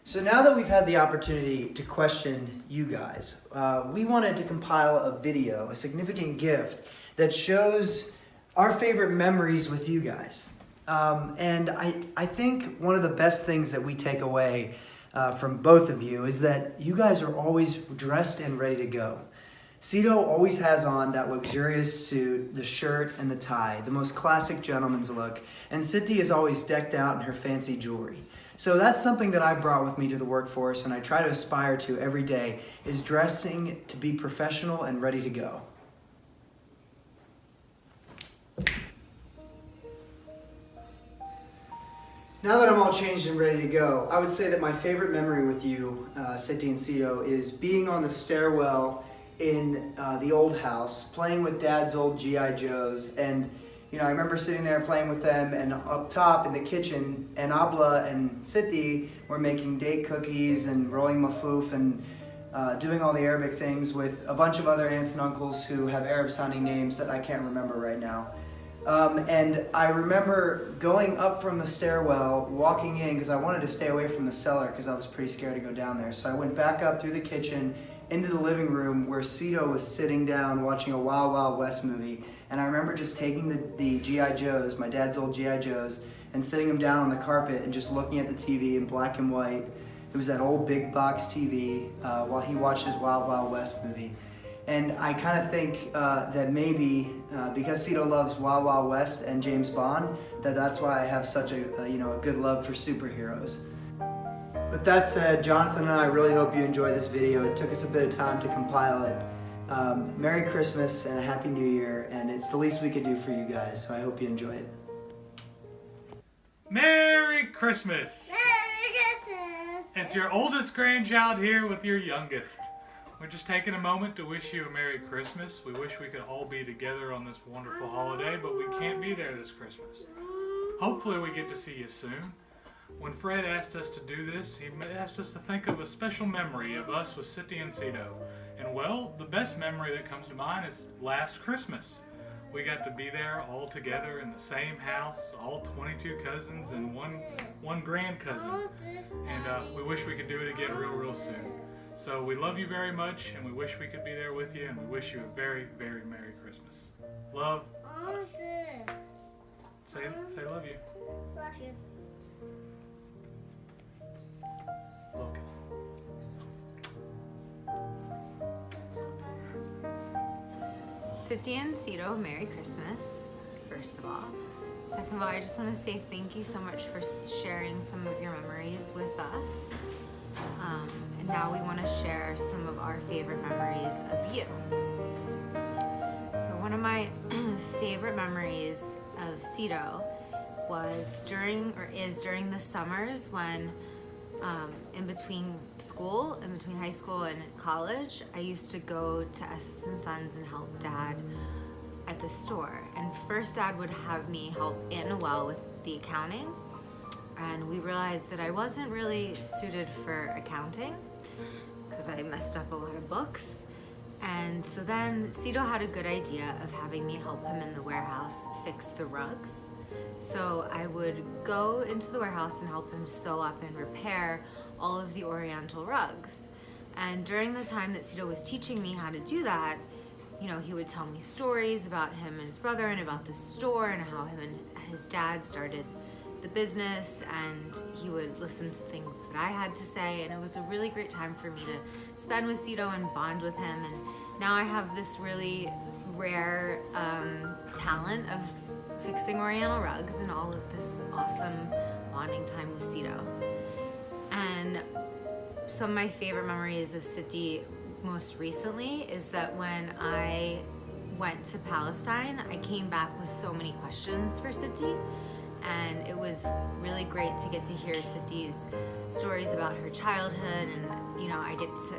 So now that we've had the opportunity to question you guys, we wanted to compile a video, a significant gift that shows our favorite memories with you guys. And I think one of the best things that we take away from both of you is that you guys are always dressed and ready to go. Cito always has on that luxurious suit, the shirt and the tie, the most classic gentleman's look, and Siti is always decked out in her fancy jewelry. So that's something that I brought with me to the workforce and I try to aspire to every day, is dressing to be professional and ready to go. Now that I'm all changed and ready to go, I would say that my favorite memory with you, Siti and Cito, is being on the stairwell in the old house, playing with Dad's old G.I. Joes, and I remember sitting there playing with them, and up top in the kitchen, Abla and Siti were making date cookies and rolling mafoof and doing all the Arabic things with a bunch of other aunts and uncles who have Arab-sounding names that I can't remember right now. And I remember going up from the stairwell, walking in, because I wanted to stay away from the cellar because I was pretty scared to go down there. So I went back up through the kitchen into the living room where Cito was sitting down watching a Wild Wild West movie. And I remember just taking the G.I. Joes, my dad's old G.I. Joes, and sitting them down on the carpet and just looking at the TV in black and white. It was that old big box TV while he watched his Wild Wild West movie. And I kind of think that maybe because Cito loves Wild Wild West and James Bond, that's why I have such a good love for superheroes. With that said, Jonathan and I really hope you enjoy this video. It took us a bit of time to compile it. Merry Christmas and a Happy New Year, and it's the least we could do for you guys, so I hope you enjoy it. Merry Christmas! Merry Christmas! It's your oldest grandchild here with your youngest. We're just taking a moment to wish you a Merry Christmas. We wish we could all be together on this wonderful holiday, but we can't be there this Christmas. Hopefully we get to see you soon. When Fred asked us to do this, he asked us to think of a special memory of us with Siti and Cito. And well, the best memory that comes to mind is last Christmas. We got to be there all together in the same house, all 22 cousins and one grand cousin. And we wish we could do it again real soon. So we love you very much, and we wish we could be there with you, and we wish you a very, very Merry Christmas. Love us. Say love you. Love you. Look. Siti and Cito, Merry Christmas, first of all. Second of all, I just want to say thank you so much for sharing some of your memories with us. And now we want to share some of our favorite memories of you. So one of my favorite memories of Cito was during the summers when in between school, in between high school and college, I used to go to Estes and Sons and help Dad at the store. And first Dad would have me help Aunt Noelle with the accounting. And we realized that I wasn't really suited for accounting because I messed up a lot of books. And so then Cito had a good idea of having me help him in the warehouse fix the rugs. So I would go into the warehouse and help him sew up and repair all of the Oriental rugs. And during the time that Cito was teaching me how to do that, he would tell me stories about him and his brother and about the store and how him and his dad started the business, and he would listen to things that I had to say, and it was a really great time for me to spend with Cito and bond with him. And now I have this really rare talent of fixing Oriental rugs and all of this awesome bonding time with Cito. And some of my favorite memories of Siti most recently is that when I went to Palestine, I came back with so many questions for Siti. And it was really great to get to hear Siti's stories about her childhood, and I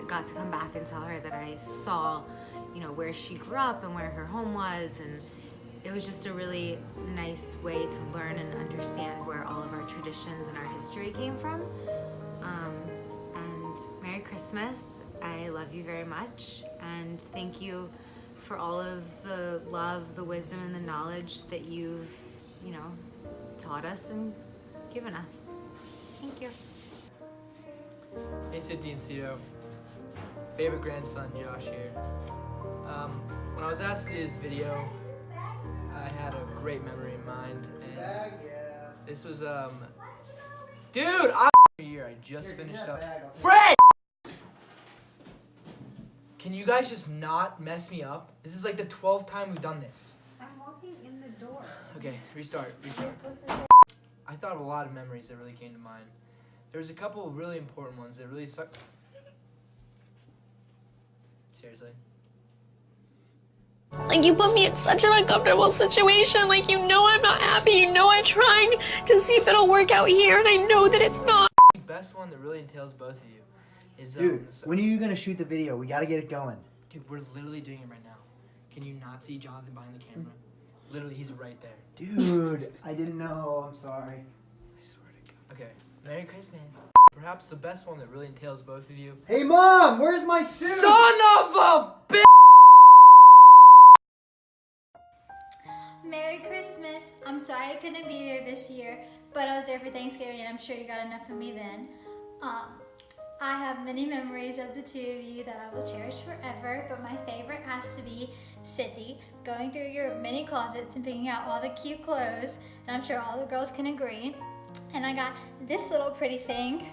got to come back and tell her that I saw, where she grew up and where her home was, and it was just a really nice way to learn and understand where all of our traditions and our history came from. And Merry Christmas. I love you very much, and thank you for all of the love, the wisdom, and the knowledge that you've, taught us and given us. Thank you. Hey, Sidney and Cito. Favorite grandson, Josh here. When I was asked to do this video, I had a great memory in mind, and this was, dude, year I just finished up. Frank! Can you guys just not mess me up? This is like the 12th time we've done this. I'm walking in the door. Okay, restart. I thought of a lot of memories that really came to mind. There was a couple of really important ones that really stuck. Seriously? Like, you put me in such an uncomfortable situation. Like, you know I'm not happy. You know I'm trying to see if it'll work out here, and I know that it's not. The best one that really entails both of you is, Dude, when are you gonna shoot the video? We gotta get it going. Dude, we're literally doing it right now. Can you not see Jonathan behind the camera? Literally, he's right there. Dude, I didn't know. I'm sorry. I swear to God. Okay, Merry Christmas. Perhaps the best one that really entails both of you. Hey, Mom, where's my suit? Son of a bitch! Merry Christmas. I'm sorry I couldn't be there this year, but I was there for Thanksgiving and I'm sure you got enough of me then. I have many memories of the two of you that I will cherish forever, but my favorite has to be City, going through your mini closets and picking out all the cute clothes, and I'm sure all the girls can agree. And I got this little pretty thing.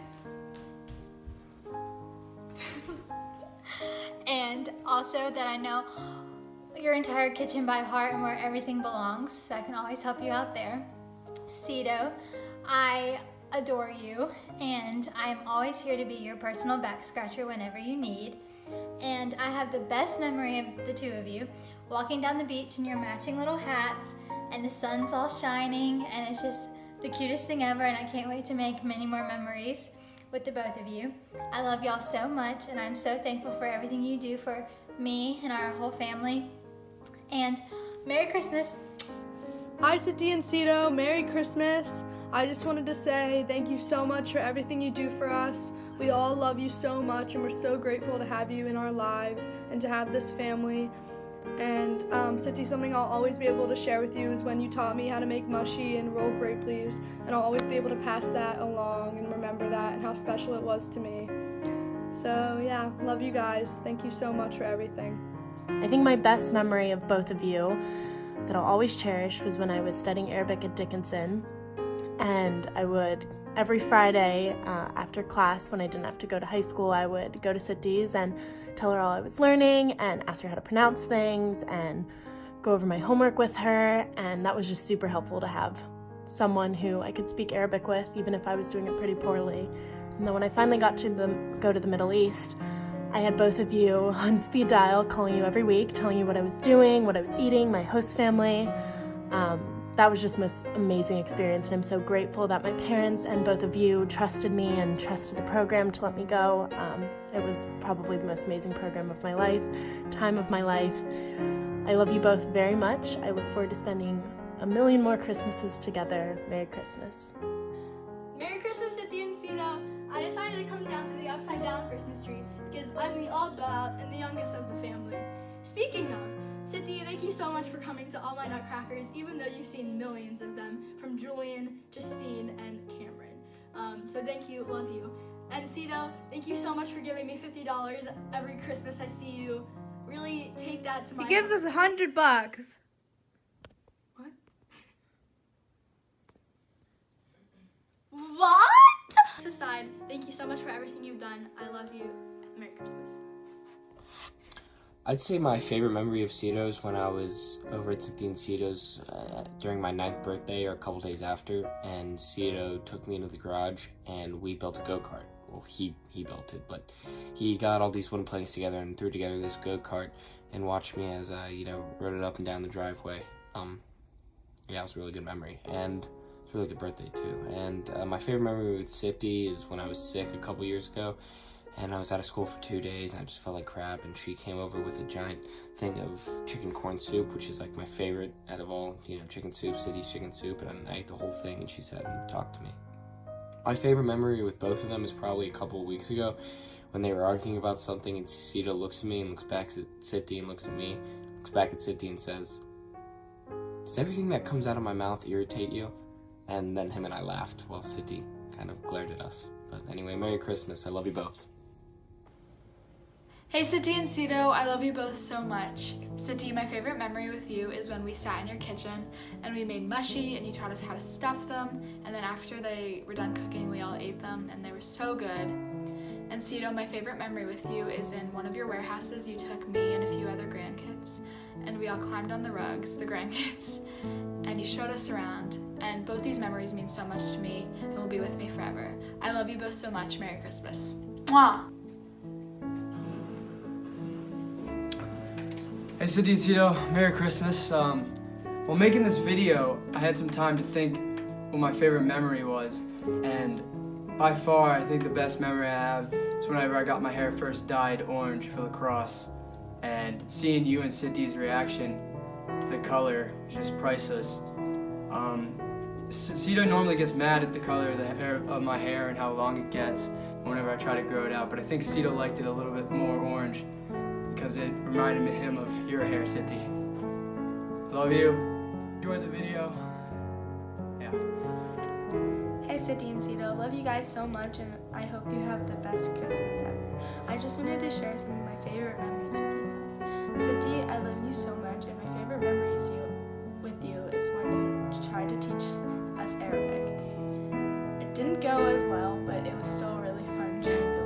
And also that I know your entire kitchen by heart and where everything belongs, so I can always help you out there. Cito, I adore you, and I am always here to be your personal back scratcher whenever you need. And I have the best memory of the two of you, walking down the beach in your matching little hats, and the sun's all shining, and it's just the cutest thing ever, and I can't wait to make many more memories with the both of you. I love y'all so much, and I'm so thankful for everything you do for me and our whole family. And Merry Christmas. Hi, Sidney and Cito. Merry Christmas. I just wanted to say thank you so much for everything you do for us. We all love you so much, and we're so grateful to have you in our lives and to have this family. And Sidney, something I'll always be able to share with you is when you taught me how to make mushy and roll grape leaves, and I'll always be able to pass that along and remember that and how special it was to me. So yeah, love you guys. Thank you so much for everything. I think my best memory of both of you that I'll always cherish was when I was studying Arabic at Dickinson, and I would, every Friday after class when I didn't have to go to high school, I would go to Sidney's and tell her all I was learning and ask her how to pronounce things and go over my homework with her, and that was just super helpful to have someone who I could speak Arabic with, even if I was doing it pretty poorly. And then when I finally got to go to the Middle East, I had both of you on speed dial, calling you every week, telling you what I was doing, what I was eating, my host family. That was just the most amazing experience, and I'm so grateful that my parents and both of you trusted me and trusted the program to let me go. It was probably the most amazing program of my life, time of my life. I love you both very much. I look forward to spending a million more Christmases together. Merry Christmas. Merry Christmas, Sidney and Cito. I decided to come down to the upside down Christmas tree because I'm the odd out and the youngest of the family. Speaking of, Sidney, thank you so much for coming to all my nutcrackers, even though you've seen millions of them from Julian, Justine, and Cameron. So thank you, love you. And Cito, thank you so much for giving me $50 every Christmas I see you. Really take that to my He gives us $100. What? What? Aside, thank you so much for everything you've done. I love you. Merry Christmas. I'd say my favorite memory of Cito's when I was over at Sidney and Cito's during my 9th birthday or a couple days after, and Cito took me into the garage and we built a go-kart. Well, he built it, but he got all these wooden planks together and threw together this go-kart and watched me as I, rode it up and down the driveway. Yeah, it was a really good memory, and it's a really good birthday too. And my favorite memory with Sidney is when I was sick a couple years ago, and I was out of school for 2 days, and I just felt like crap, and she came over with a giant thing of chicken corn soup, which is like my favorite out of all, chicken soup, Sidney's chicken soup, and I ate the whole thing, and she sat and talked to me. My favorite memory with both of them is probably a couple of weeks ago, when they were arguing about something, and Cito looks at me and looks back at Sidney and looks at me, looks back at Sidney and says, "Does everything that comes out of my mouth irritate you?" And then him and I laughed while Sidney kind of glared at us. But anyway, Merry Christmas. I love you both. Hey Siti and Cito, I love you both so much. Siti, my favorite memory with you is when we sat in your kitchen and we made mushi and you taught us how to stuff them, and then after they were done cooking we all ate them and they were so good. And Cito, my favorite memory with you is in one of your warehouses you took me and a few other grandkids and we all climbed on the rugs, the grandkids, and you showed us around, and both these memories mean so much to me and will be with me forever. I love you both so much. Merry Christmas. Mwah! Hey Siti and Cito, Merry Christmas. While making this video, I had some time to think what my favorite memory was, and by far I think the best memory I have is whenever I got my hair first dyed orange for lacrosse, and seeing you and Siti's reaction to the color is just priceless. Cito normally gets mad at the color of my hair and how long it gets whenever I try to grow it out, but I think Cito liked it a little bit more orange because it reminded him of your hair, Siti. Love you. Enjoy the video. Yeah. Hey Siti and Cito, love you guys so much and I hope you have the best Christmas ever. I just wanted to share some of my favorite memories with you guys. Siti, I love you so much and my favorite memories with you is when you tried to teach us Arabic. It didn't go as well, but it was still really fun trying to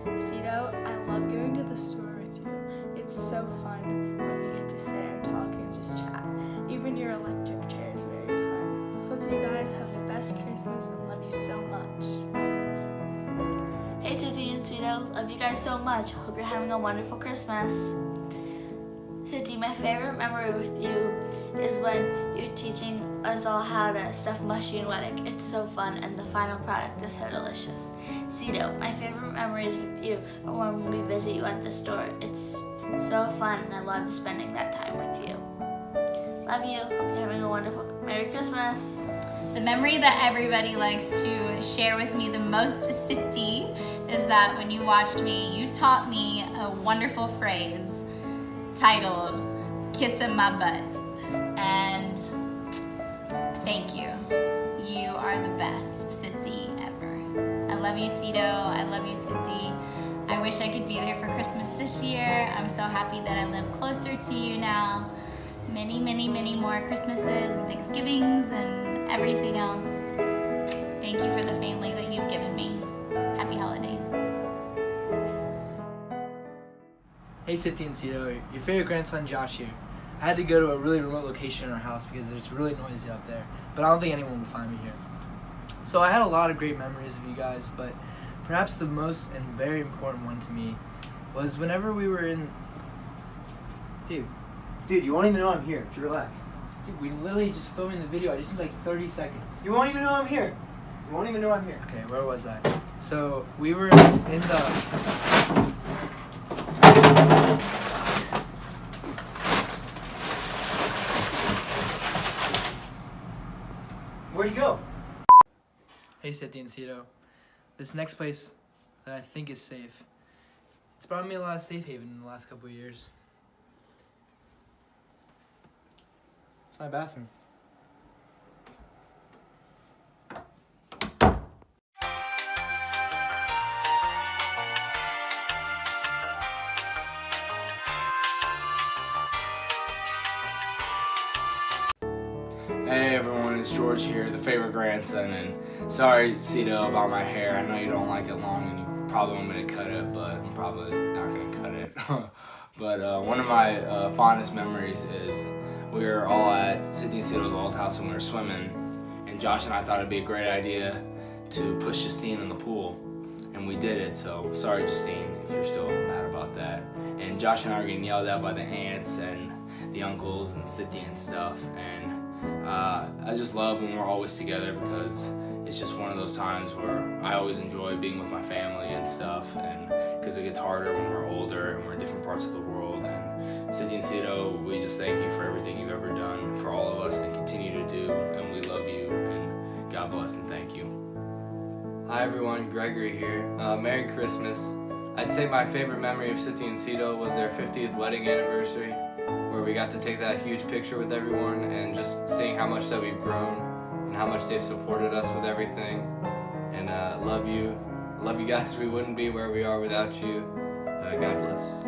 learn. Cito, I love going to the store with you. It's so fun when we get to sit and talk and just chat. Even your electric chair is very fun. Hope you guys have the best Christmas and love you so much. Hey Siti and Cito, love you guys so much. Hope you're having a wonderful Christmas. Siti, my favorite memory with you is when you're teaching us all how to stuff mushy and weddick. It's so fun and the final product is so delicious. Cito, my favorite memories with you are when we visit you at the store. It's so fun and I love spending that time with you. Love you. Hope you're having a wonderful Merry Christmas. The memory that everybody likes to share with me the most, Siti, is that when you watched me, you taught me a wonderful phrase titled, "Kissing My Butt." And thank you. You are the best Siti ever. I love you, Cito. I love you, Siti. I wish I could be there for Christmas this year. I'm so happy that I live closer to you now. Many, many, many more Christmases and Thanksgivings and everything else. Thank you for the family that you've given me. Happy holidays. Hey Siti and Cito, your favorite grandson Josh here. I had to go to a really remote location in our house because it's really noisy out there, but I don't think anyone will find me here. So I had a lot of great memories of you guys, but perhaps the most and very important one to me was whenever we were in... Dude, you won't even know I'm here. Just relax. Dude, we literally just filming the video. I just need like 30 seconds. You won't even know I'm here. You won't even know I'm here. Okay, where was I? So we were in the... Where'd you go? Hey Siti and Cito, this next place that I think is safe, it's brought me a lot of safe haven in the last couple of years. It's my bathroom. Hey everyone, it's George here, the favorite grandson, and sorry, Cito, about my hair. I know you don't like it long and you probably want me to cut it, but I'm probably not going to cut it. But one of my fondest memories is we were all at Siti and Cito's old house and we were swimming, and Josh and I thought it'd be a great idea to push Justine in the pool, and we did it, so sorry Justine if you're still mad about that. And Josh and I were getting yelled at by the aunts and the uncles and Siti and stuff, and I just love when we're always together because it's just one of those times where I always enjoy being with my family and stuff, and because it gets harder when we're older and we're in different parts of the world. And Siti and Cito, we just thank you for everything you've ever done for all of us and continue to do, and we love you, and God bless and thank you. Hi everyone, Gregory here. Merry Christmas. I'd say my favorite memory of Siti and Cito was their 50th wedding anniversary, where we got to take that huge picture with everyone and just seeing how much that we've grown and how much they've supported us with everything. And love you guys. We wouldn't be where we are without you. God bless.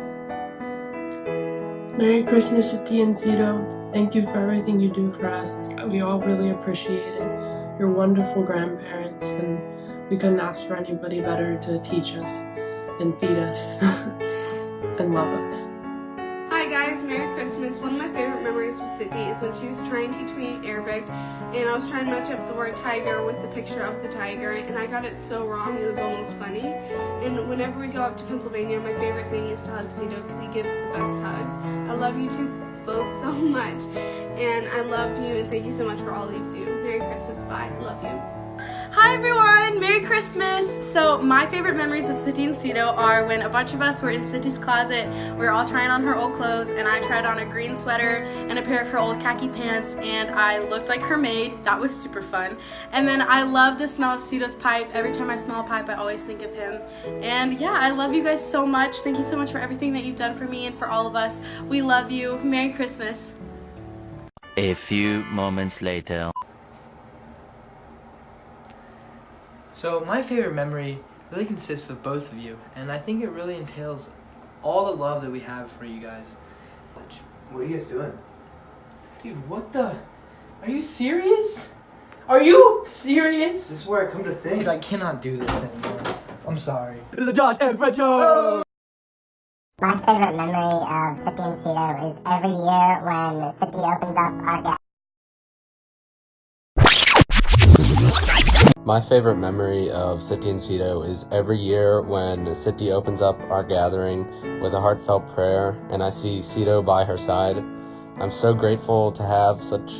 Merry Christmas, Siti and Cito. Thank you for everything you do for us. We all really appreciate it. You're wonderful grandparents, and we couldn't ask for anybody better to teach us and feed us and love us. Hi guys, Merry Christmas. One of my favorite memories with Siti is when she was trying to teach me Arabic, and I was trying to match up the word tiger with the picture of the tiger, and I got it so wrong it was almost funny. And whenever we go up to Pennsylvania, my favorite thing is to hug Cito because he gives the best hugs. I love you two both so much, and I love you, and thank you so much for all you do. Merry Christmas. Bye. Love you. Hi everyone, Merry Christmas! So my favorite memories of Siti and Cito are when a bunch of us were in Siti's closet, we were all trying on her old clothes, and I tried on a green sweater and a pair of her old khaki pants, and I looked like her maid. That was super fun. And then I love the smell of Cito's pipe. Every time I smell a pipe, I always think of him. And yeah, I love you guys so much. Thank you so much for everything that you've done for me and for all of us. We love you. Merry Christmas. A few moments later. So my favorite memory really consists of both of you, and I think it really entails all the love that we have for you guys. What are you guys doing? Dude, what the? Are you serious? Are you serious? This is where I come to think. Dude, I cannot do this anymore. I'm sorry. The Josh and Fred Show! My favorite memory of Siti and Cito is every year when Siti opens up our My favorite memory of Siti and Cito is every year when Siti opens up our gathering with a heartfelt prayer and I see Cito by her side. I'm so grateful to have such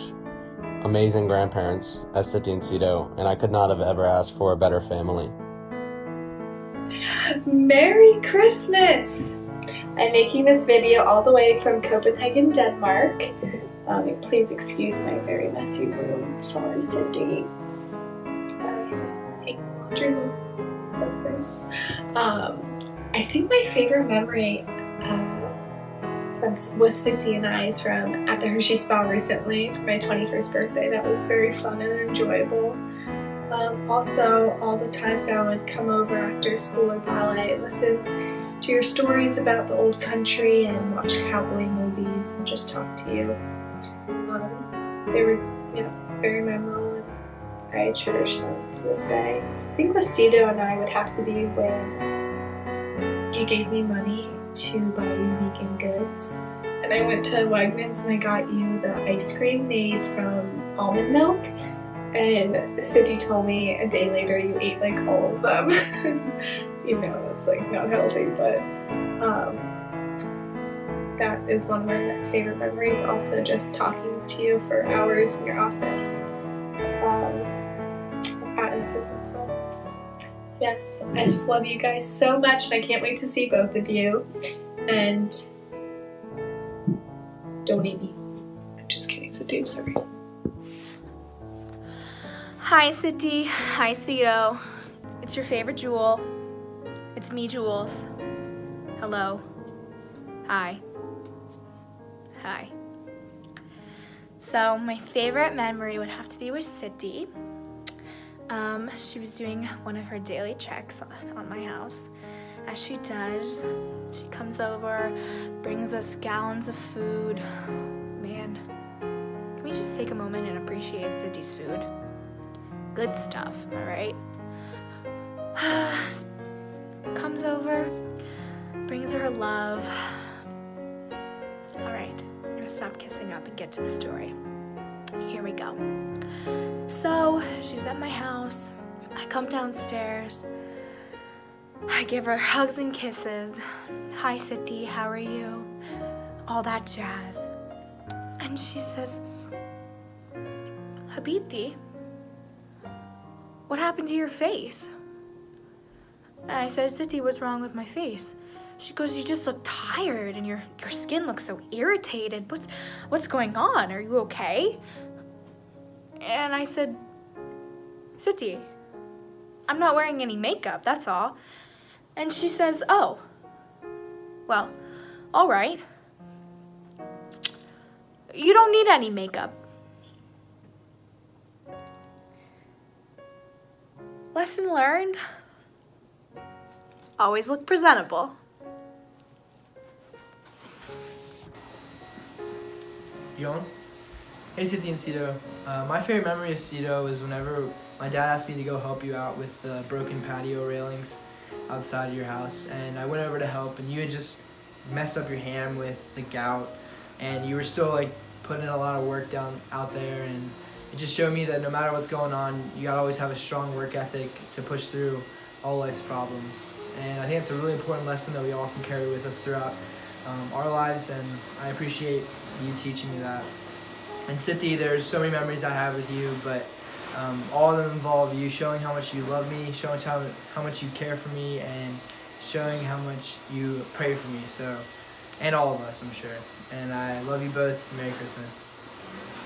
amazing grandparents as Siti and Cito, and I could not have ever asked for a better family. Merry Christmas! I'm making this video all the way from Copenhagen, Denmark. Please excuse my very messy room. Sorry, Cindy. I think my favorite memory with Siti and I is from at the Hershey Spa recently for my 21st birthday. That was very fun and enjoyable. Also, all the times I would come over after school or ballet and listen to your stories about the old country and watch cowboy movies and just talk to you. They were very memorable, and I cherish them to this day. I think with Cito and I would have to be when you gave me money to buy you vegan goods. And I went to Wegmans and I got you the ice cream made from almond milk. And Siti told me a day later you ate like all of them. You know, it's like not healthy, but that is one of my favorite memories. Also just talking to you for hours in your office. At assistant cells. Yes, I just love you guys so much and I can't wait to see both of you. And don't eat me. I'm just kidding, Siti, I'm sorry. Hi Siti, hi Cito. It's your favorite Jewel. It's me, Jules. Hello. Hi. Hi. So my favorite memory would have to be with Siti. She was doing one of her daily checks on my house. As she does, she comes over, brings us gallons of food. Man, can we just take a moment and appreciate Siti's food? Good stuff, alright? Comes over, brings her love. Alright, I'm gonna stop kissing up and get to the story. Here we go. So, she's at my house. I come downstairs. I give her hugs and kisses. Hi, Siti, how are you? All that jazz. And she says, Habibti, what happened to your face? And I said, Siti, what's wrong with my face? She goes, you just look tired and your skin looks so irritated. What's going on? Are you okay? And I said, Siti, I'm not wearing any makeup, that's all. And she says, oh, well, all right. You don't need any makeup. Lesson learned. Always look presentable. You on? Hey, City and Cito. My favorite memory of Cito is whenever my dad asked me to go help you out with the broken patio railings outside of your house, and I went over to help, and you had just messed up your hand with the gout, and you were still like putting in a lot of work out there, and it just showed me that no matter what's going on, you gotta always have a strong work ethic to push through all life's problems. And I think it's a really important lesson that we all can carry with us throughout our lives, and I appreciate you teaching me that. And City, there's so many memories I have with you, but all of them involve you showing how much you love me, showing how much you care for me, and showing how much you pray for me. So, and all of us, I'm sure. And I love you both. Merry Christmas.